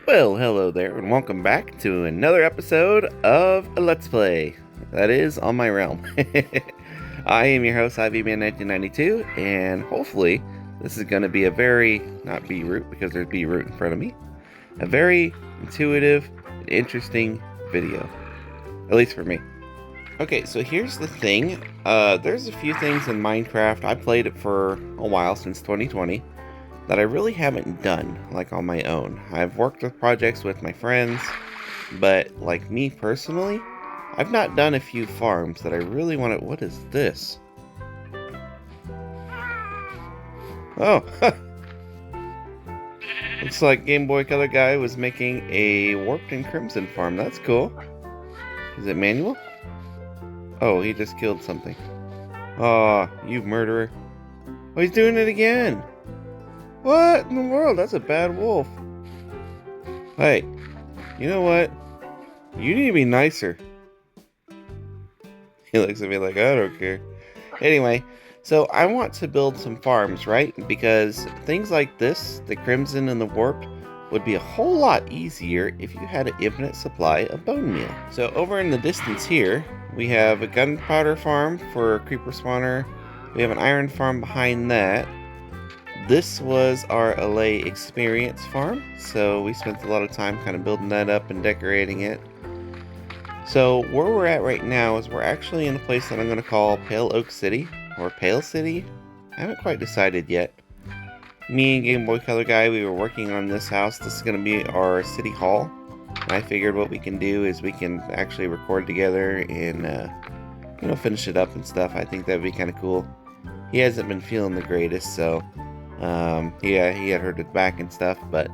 Well, hello there, and welcome back to another episode of a Let's Play. That is on my realm. I am your host, Ivyman 1992, and hopefully this is going to be a very, not B-root, because there's B-root in front of me, a very intuitive and interesting video. At least for me. Okay, so here's the thing. There's a few things in Minecraft. I played it for a while, since 2020. That I really haven't done, like on my own. I've worked with projects with my friends, but like me personally, I've not done a few farms that I really want to... What is this? Oh, looks like Game Boy Color guy was making a Warped and Crimson farm. That's cool. Is it manual? Oh, he just killed something. Oh, you murderer. Oh, he's doing it again. What in the world? That's a bad wolf. Hey, you know what? You need to be nicer. He looks at me like, I don't care. Anyway, so I want to build some farms, right? Because things like this, the Crimson and the Warped, would be a whole lot easier if you had an infinite supply of bone meal. So over in the distance here, we have a gunpowder farm for a creeper spawner. We have an iron farm behind that. This was our LA experience farm, so we spent a lot of time kind of building that up and decorating it. So where we're at right now is we're actually in a place that I'm going to call Pale Oak City, or Pale City. I haven't quite decided yet. Me and Game Boy Color guy, we were working on this house. This is going to be our city hall. And I figured what we can do is we can actually record together and finish it up and stuff. I think that'd be kind of cool. He hasn't been feeling the greatest, so yeah, he had hurt his back and stuff, but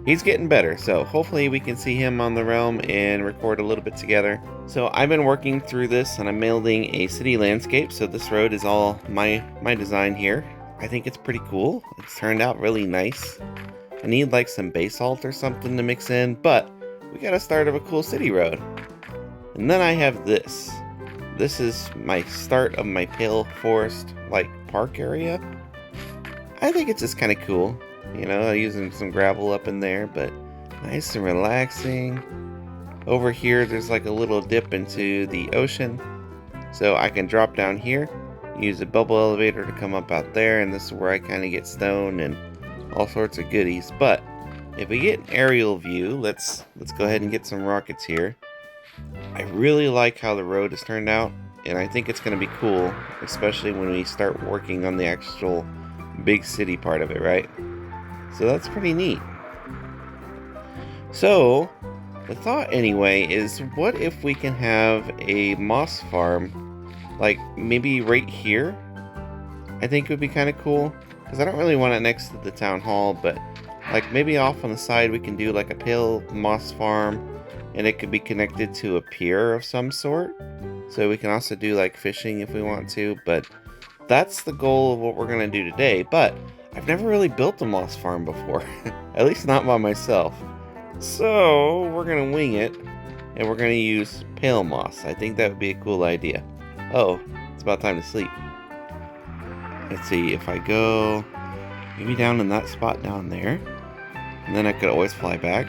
he's getting better, so hopefully we can see him on the realm and record a little bit together. So I've been working through this and I'm building a city landscape, so this road is all my design here. I think it's pretty cool. It's turned out really nice. I need like some basalt or something to mix in, but we got to start of a cool city road. And then I have this. This is my start of my Pale Forest like park area. I think it's just kind of cool, using some gravel up in there, but nice and relaxing. Over here, there's like a little dip into the ocean, so I can drop down here, use a bubble elevator to come up out there, and this is where I kind of get stone and all sorts of goodies. But if we get an aerial view, let's go ahead and get some rockets here. I really like how the road has turned out, and I think it's going to be cool, especially when we start working on the actual big city part of it, right? So that's pretty neat. So the thought anyway is, what if we can have a moss farm like maybe right here? I think it would be kind of cool, because I don't really want it next to the town hall, but like maybe off on the side we can do like a pale moss farm, and it could be connected to a pier of some sort, so we can also do like fishing if we want to. But that's the goal of what we're going to do today. But I've never really built a moss farm before. At least not by myself. So we're going to wing it. And we're going to use pale moss. I think that would be a cool idea. Oh, it's about time to sleep. Let's see, if I go maybe down in that spot down there. And then I could always fly back.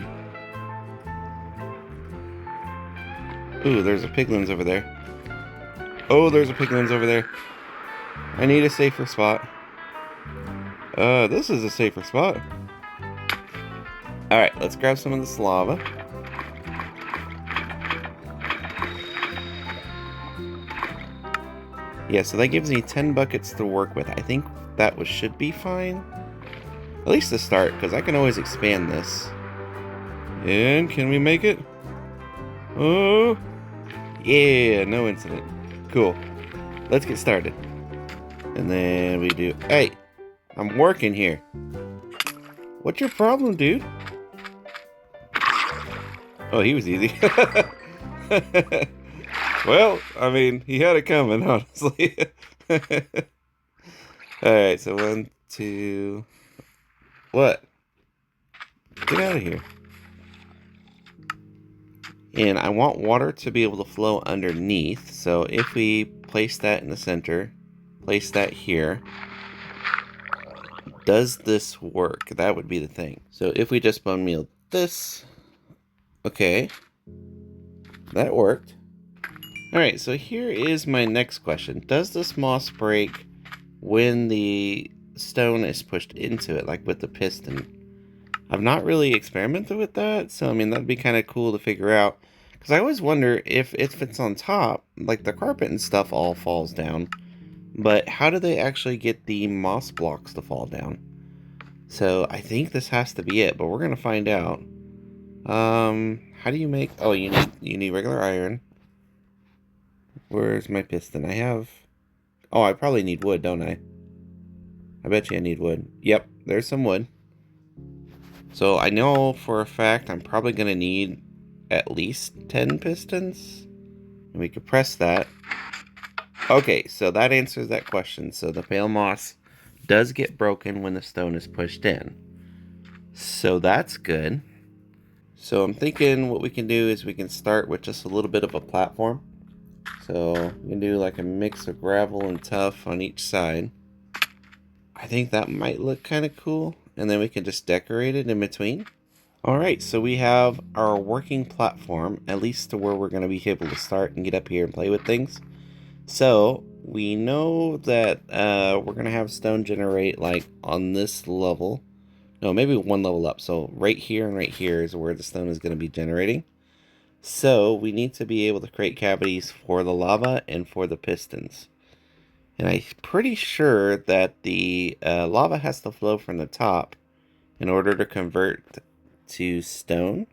Ooh, there's a piglins over there. Oh, there's a piglins over there. I need a safer spot. This is a safer spot. Alright, let's grab some of this lava. Yeah, so that gives me 10 buckets to work with. I think that should be fine. At least to start, because I can always expand this. And can we make it? Oh, yeah, no incident. Cool. Let's get started. And then we do... Hey! I'm working here. What's your problem, dude? Oh, he was easy. Well, I mean, he had it coming, honestly. Alright, so 1, 2... What? Get out of here. And I want water to be able to flow underneath, so if we place that in the center, place that here, does this work? That would be the thing. So if we just bone meal this. Okay. That worked. Alright, so here is my next question. Does this moss break when the stone is pushed into it, like with the piston? I've not really experimented with that, so I mean, that'd be kind of cool to figure out. Because I always wonder if it's on top, like the carpet and stuff all falls down. But how do they actually get the moss blocks to fall down? So I think this has to be it, but we're gonna find out. How do you make? Oh, you need regular iron. Where's my piston? I have. Oh, I probably need wood, don't I? I bet you I need wood. Yep, there's some wood. So I know for a fact I'm probably gonna need at least 10 pistons. And we could press that. Okay, so that answers that question. So the pale moss does get broken when the stone is pushed in. So that's good. So I'm thinking what we can do is we can start with just a little bit of a platform. So we can do like a mix of gravel and tuff on each side. I think that might look kind of cool. And then we can just decorate it in between. Alright, so we have our working platform, at least to where we're going to be able to start and get up here and play with things. So we know that we're going to have stone generate like on this level. No, maybe one level up. So right here and right here is where the stone is going to be generating. So we need to be able to create cavities for the lava and for the pistons. And I'm pretty sure that the lava has to flow from the top in order to convert to stone.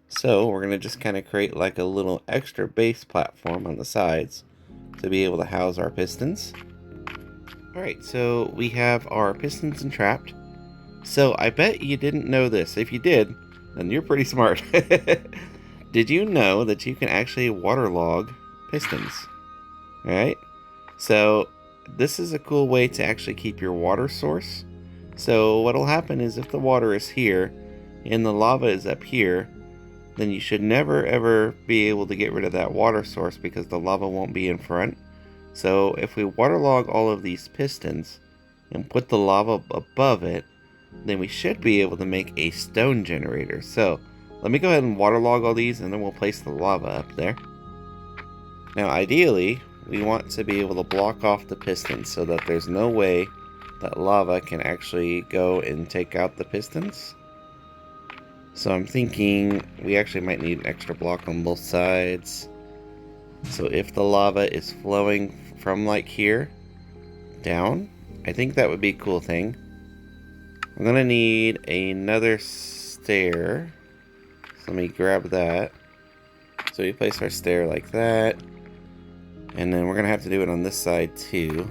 So we're going to just kind of create like a little extra base platform on the sides to be able to house our pistons. Alright, so we have our pistons entrapped. So I bet you didn't know this. If you did, then you're pretty smart. Did you know that you can actually waterlog pistons? Alright, so this is a cool way to actually keep your water source. So what'll happen is if the water is here and the lava is up here, then you should never ever be able to get rid of that water source because the lava won't be in front. So if we waterlog all of these pistons and put the lava above it, then we should be able to make a stone generator. So let me go ahead and waterlog all these and then we'll place the lava up there. Now ideally, we want to be able to block off the pistons so that there's no way that lava can actually go and take out the pistons. So I'm thinking we actually might need an extra block on both sides. So if the lava is flowing from like here down, I think that would be a cool thing. I'm gonna need another stair. So let me grab that. So we place our stair like that. And then we're gonna have to do it on this side too.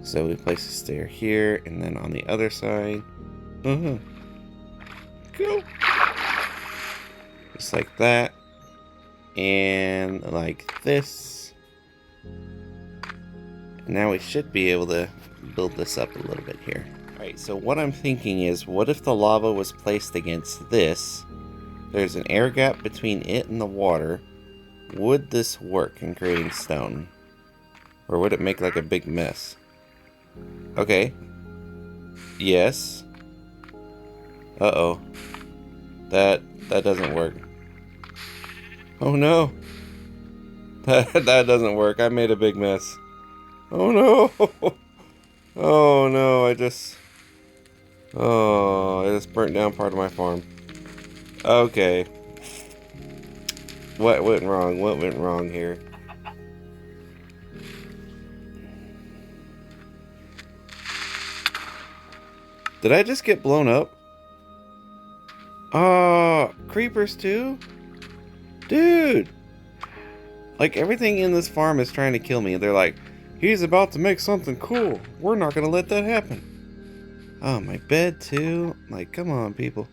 So we place a stair here and then on the other side. Go. Just like that. And like this. And now we should be able to build this up a little bit here. Alright, so what I'm thinking is, what if the lava was placed against this? There's an air gap between it and the water. Would this work in creating stone? Or would it make like a big mess? Okay. Yes. Uh-oh. That doesn't work. Oh no. That doesn't work. I made a big mess. Oh no. Oh no, I just burnt down part of my farm. Okay. What went wrong? What went wrong here? Did I just get blown up? Creepers too? Dude! Like, everything in this farm is trying to kill me. They're like, he's about to make something cool. We're not gonna let that happen. Oh, my bed too? Like, come on, people.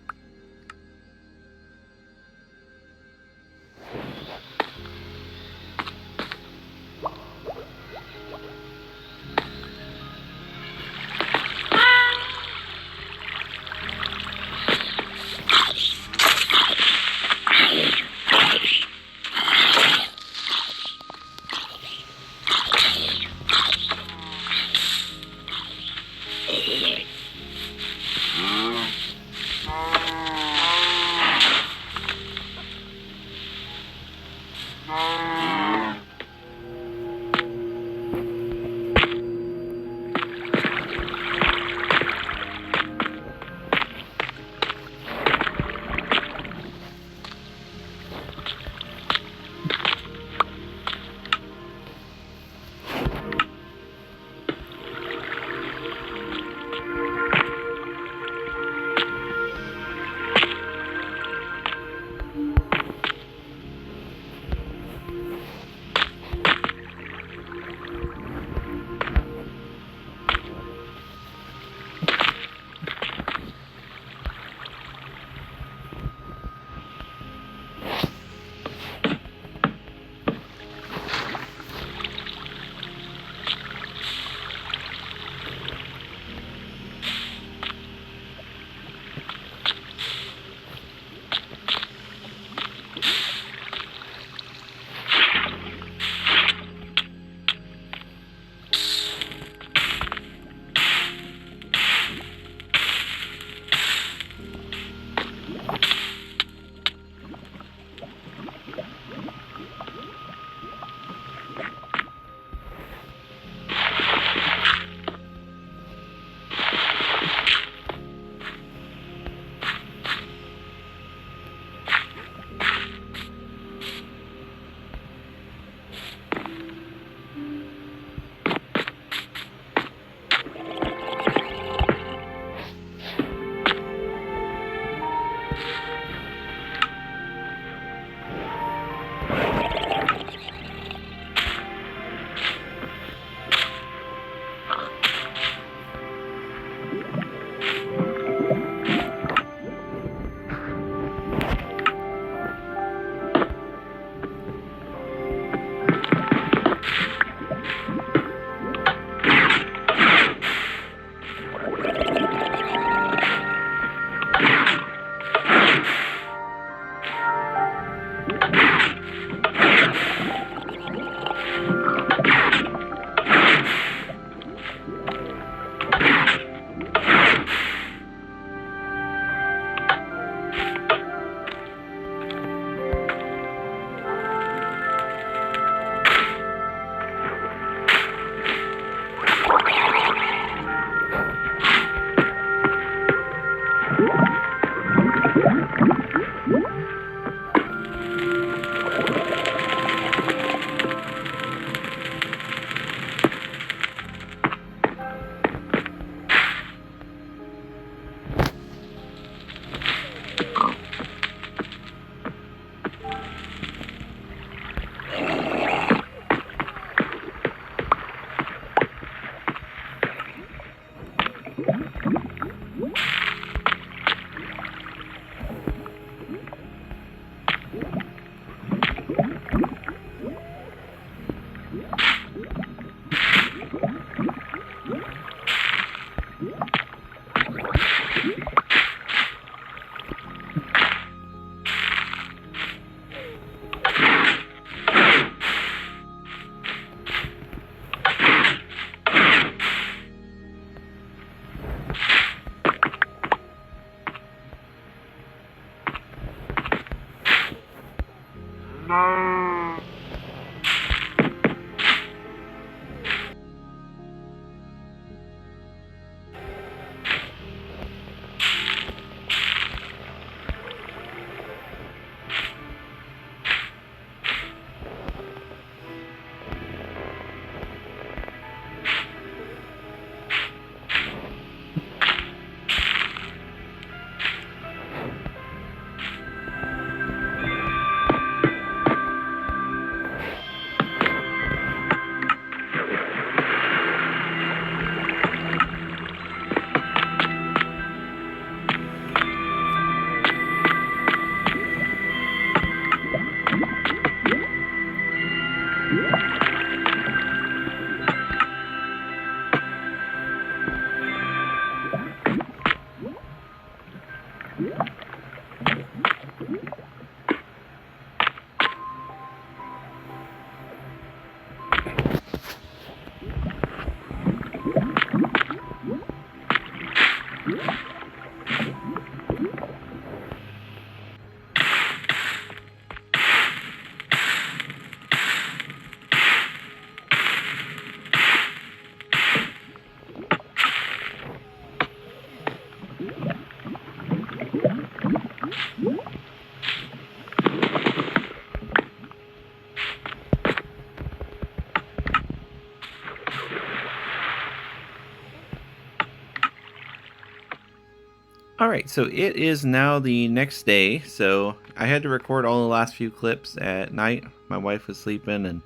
Alright, so it is now the next day, so I had to record all the last few clips at night. My wife was sleeping and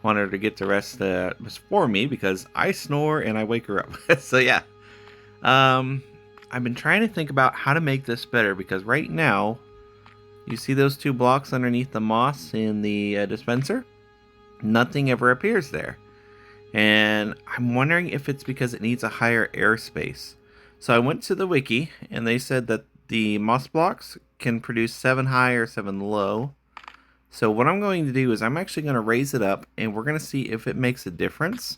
wanted her to get to rest before me because I snore and I wake her up. So yeah, I've been trying to think about how to make this better because right now, you see those two blocks underneath the moss in the dispenser? Nothing ever appears there. And I'm wondering if it's because it needs a higher airspace. So I went to the wiki, and they said that the moss blocks can produce 7 high or 7 low. So what I'm going to do is I'm actually going to raise it up, and we're going to see if it makes a difference.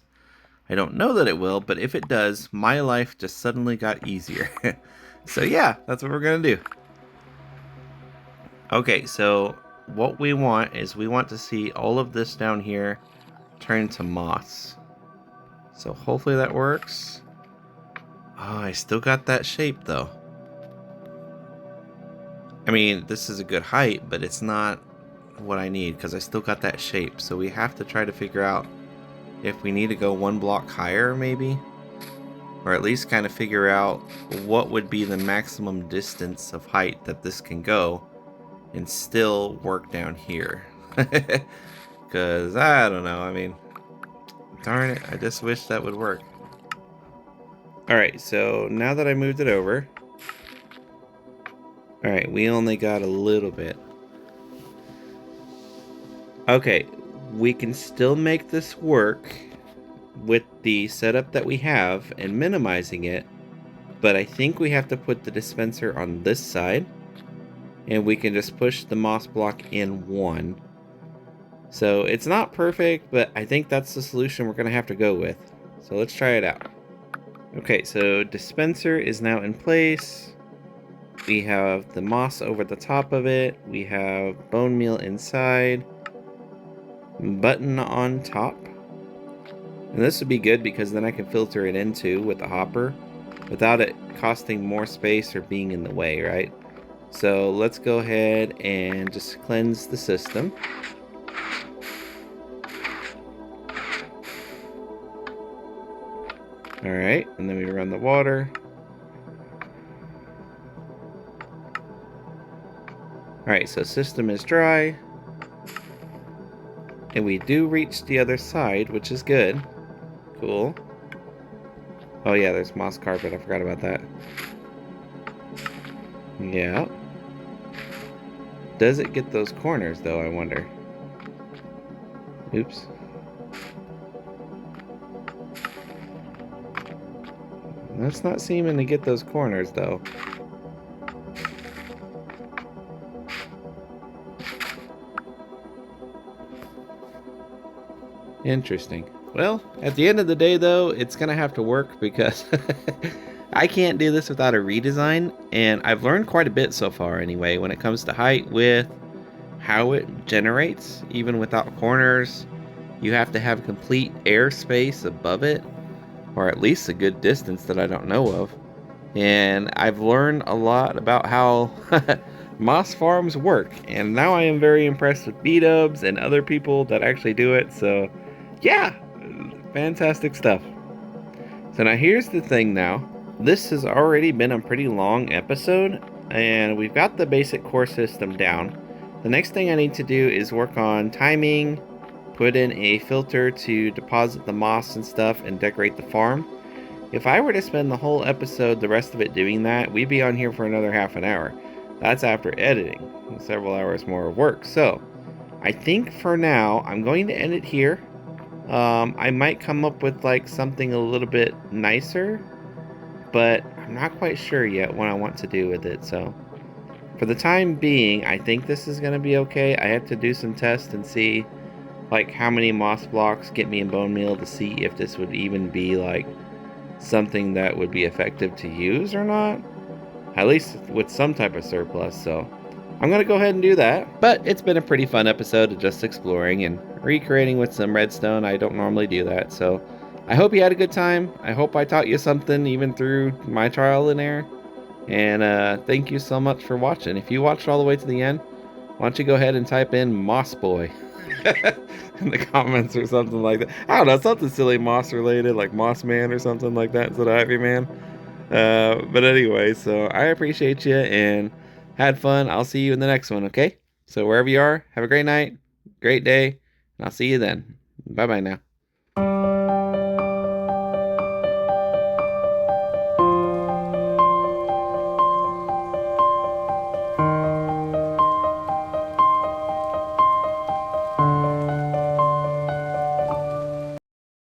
I don't know that it will, but if it does, my life just suddenly got easier. So yeah, that's what we're going to do. Okay, so what we want is we want to see all of this down here turn to moss. So hopefully that works. Oh, I still got that shape though. I mean, this is a good height, but it's not what I need because I still got that shape. So we have to try to figure out if we need to go 1 block higher maybe. Or at least kind of figure out what would be the maximum distance of height that this can go and still work down here. Because I don't know, I mean, darn it, I just wish that would work. Alright, so now that I moved it over, alright, we only got a little bit. Okay, we can still make this work with the setup that we have and minimizing it, but I think we have to put the dispenser on this side, and we can just push the moss block in 1. So it's not perfect, but I think that's the solution we're going to have to go with. So let's try it out. Okay, so dispenser is now in place. We have the moss over the top of it. We have bone meal inside. Button on top. And this would be good because then I can filter it into with the hopper without it costing more space or being in the way, right? So let's go ahead and just cleanse the system. Alright, and then we run the water. Alright, so system is dry. And we do reach the other side, which is good. Cool. Oh yeah, there's moss carpet, I forgot about that. Yeah. Does it get those corners though, I wonder? Oops. That's not seeming to get those corners though. Interesting. Well, at the end of the day though, it's gonna have to work because I can't do this without a redesign, and I've learned quite a bit so far anyway when it comes to height, width, how it generates, even without corners. You have to have complete airspace above it, or at least a good distance that I don't know of. And I've learned a lot about how moss farms work, and now I am very impressed with B-dubs and other people that actually do it. So yeah, fantastic stuff. So now here's the thing now. This has already been a pretty long episode, and we've got the basic core system down. The next thing I need to do is work on timing, put in a filter to deposit the moss and stuff, and decorate the farm. If I were to spend the whole episode, the rest of it doing that, we'd be on here for another half an hour. That's after editing, several hours more of work. So, I think for now, I'm going to end it here. I might come up with like something a little bit nicer, but I'm not quite sure yet what I want to do with it. So, for the time being, I think this is going to be okay. I have to do some tests and see like how many moss blocks get me in bone meal to see if this would even be like something that would be effective to use or not, at least with some type of surplus. So I'm gonna go ahead and do that. But it's been a pretty fun episode of just exploring and recreating with some redstone. I don't normally do that, so I hope you had a good time. I hope I taught you something even through my trial and error. And thank you so much for watching. If you watched all the way to the end, why don't you go ahead and type in Moss Boy in the comments or something like that. I don't know, something silly moss related, like Moss Man or something like that instead of Ivyman. But anyway, so I appreciate you and had fun. I'll see you in the next one, okay? So wherever you are, have a great night, great day, and I'll see you then. Bye bye now.